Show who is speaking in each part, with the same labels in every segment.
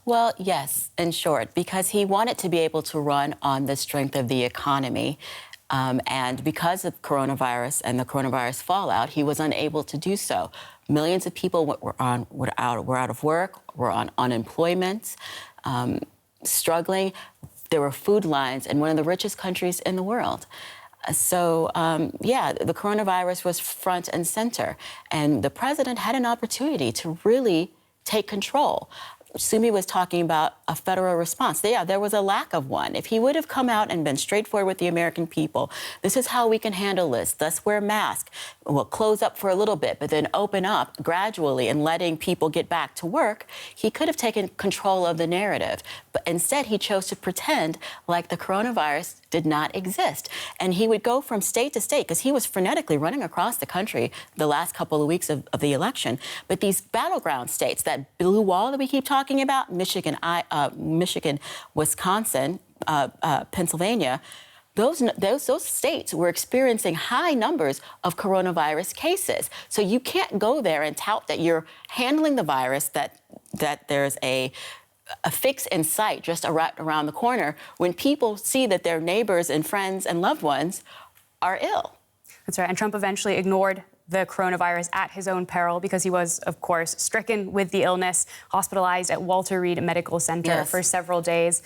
Speaker 1: Well, yes, in short, because he wanted to be able to run on the strength of the economy. And because of coronavirus and the coronavirus fallout, he was unable to do so. Millions of people were out of work, were on unemployment, struggling. There were food lines in one of the richest countries in the world. Yeah, the coronavirus was front and center. And the president had an opportunity to really take control. Sumi was talking about a federal response. Yeah, there was a lack of one. If he would have come out and been straightforward with the American people, this is how we can handle this. Let's wear masks. We'll close up for a little bit, but then open up gradually and letting people get back to work, he could have taken control of the narrative. But instead, he chose to pretend like the coronavirus did not exist. And he would go from state to state, because he was frenetically running across the country the last couple of weeks of the election. But these battleground states, that blue wall that we keep talking about, Michigan, Wisconsin, Pennsylvania, those states were experiencing high numbers of coronavirus cases. So you can't go there and tout that you're handling the virus, that there's a fix in sight just around the corner, when people see that their neighbors and friends and loved ones are ill.
Speaker 2: That's right. And Trump eventually ignored the coronavirus at his own peril, because he was, of course, stricken with the illness, hospitalized at Walter Reed Medical Center for several days.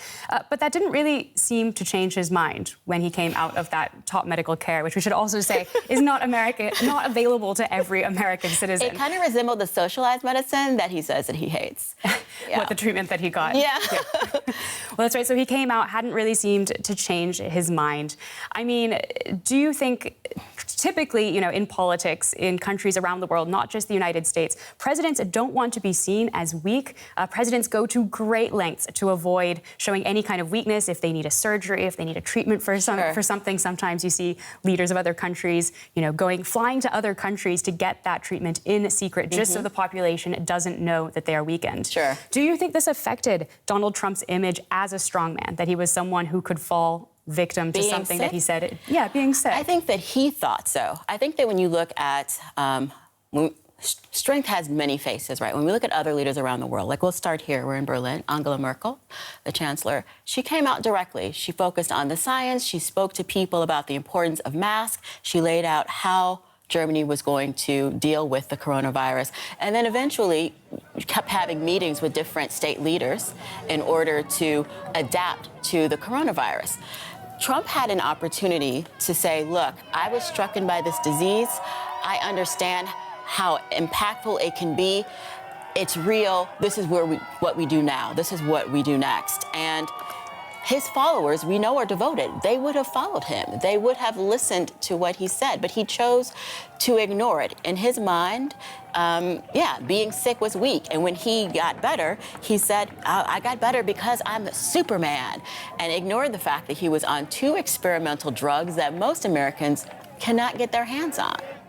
Speaker 2: But that didn't really seem to change his mind when he came out of that top medical care, which we should also say is not available to every American citizen.
Speaker 1: It kind of resembled the socialized medicine that he says that he hates.
Speaker 2: Yeah. What the treatment that he got.
Speaker 1: Yeah.
Speaker 2: Well, that's right. So he came out, hadn't really seemed to change his mind. I mean, do you think, typically, you know, in politics, in countries around the world, not just the United States, presidents don't want to be seen as weak. Presidents go to great lengths to avoid showing any kind of weakness. If they need a surgery, if they need a treatment for something, sometimes you see leaders of other countries, you know, flying to other countries to get that treatment in secret, just so the population doesn't know that they are weakened.
Speaker 1: Sure.
Speaker 2: Do you think this affected Donald Trump's image as a strongman, that he was someone who could fall victim to something that he said? Yeah, being sick.
Speaker 1: I think that he thought so. I think that when you look at strength has many faces, right? When we look at other leaders around the world, like we'll start here, we're in Berlin, Angela Merkel, the chancellor, she came out directly. She focused on the science. She spoke to people about the importance of masks. She laid out how Germany was going to deal with the coronavirus. And then eventually kept having meetings with different state leaders in order to adapt to the coronavirus. Trump had an opportunity to say, look, I was struck by this disease. I understand how impactful it can be. It's real. This is what we do now. This is what we do next. And his followers, we know, are devoted. They would have followed him. They would have listened to what he said, but he chose to ignore it. In his mind, being sick was weak. And when he got better, he said, I got better because I'm Superman, and ignored the fact that he was on 2 experimental drugs that most Americans cannot get their hands on.